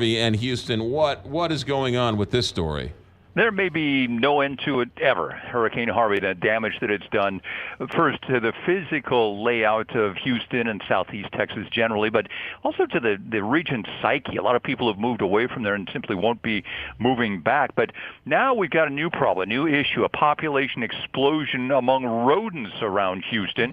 Harvey and Houston. What is going on with this story? There may be no end to it ever, Hurricane Harvey, the damage that it's done, first to the physical layout of Houston and southeast Texas generally, but also to the region's psyche. A lot of people have moved away from there and simply won't be moving back. But now we've got a new problem, a new issue, a population explosion among rodents around Houston.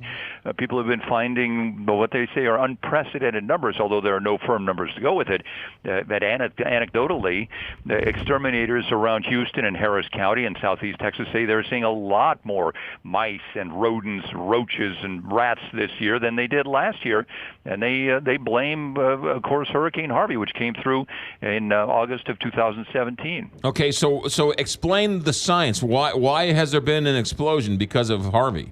People have been finding what they say are unprecedented numbers, although there are no firm numbers to go with it. That anecdotally, the exterminators around Houston and Harris County in southeast Texas say they're seeing a lot more mice and rodents, roaches and rats this year than they did last year, and they blame, of course, Hurricane Harvey, which came through in August of 2017. Okay, so explain the science. Why has there been an explosion because of Harvey?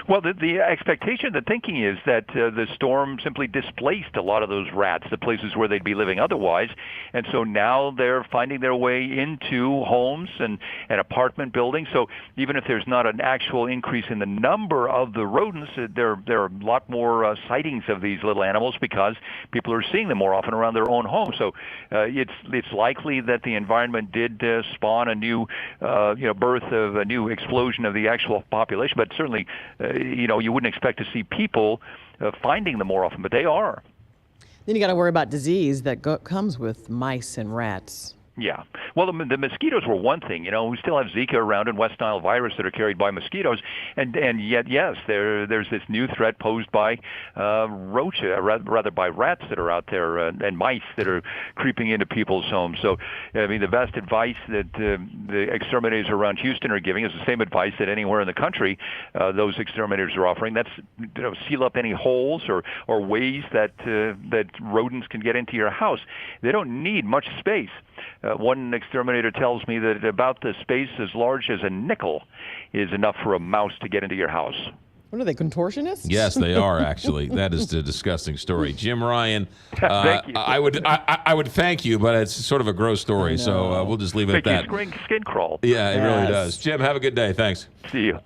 Well, the expectation, the thinking is that the storm simply displaced a lot of those rats, the places where they'd be living otherwise, and so now they're finding their way into homes and apartment buildings. So even if there's not an actual increase in the number of the rodents, there are a lot more sightings of these little animals because people are seeing them more often around their own homes. So it's likely that the environment did spawn a new birth of a new explosion of the actual population, but certainly you wouldn't expect to see people finding them more often, but they are. Then you got to worry about disease that comes with mice and rats. Yeah. Well, the mosquitoes were one thing. We still have Zika around and West Nile virus that are carried by mosquitoes, and yet, yes, there's this new threat posed by rather by rats that are out there and mice that are creeping into people's homes. So, I mean, the best advice that the exterminators around Houston are giving is the same advice that anywhere in the country those exterminators are offering. That's seal up any holes or ways that rodents can get into your house. They don't need much space. One exterminator tells me that about the space as large as a nickel is enough for a mouse to get into your house. What are they, contortionists? Yes, they are, actually. That is a disgusting story. Jim Ryan, thank you. I would thank you, but it's sort of a gross story, so we'll just leave it at that. Makes your skin crawl. Yeah, it really does. Jim, have a good day. Thanks. See you.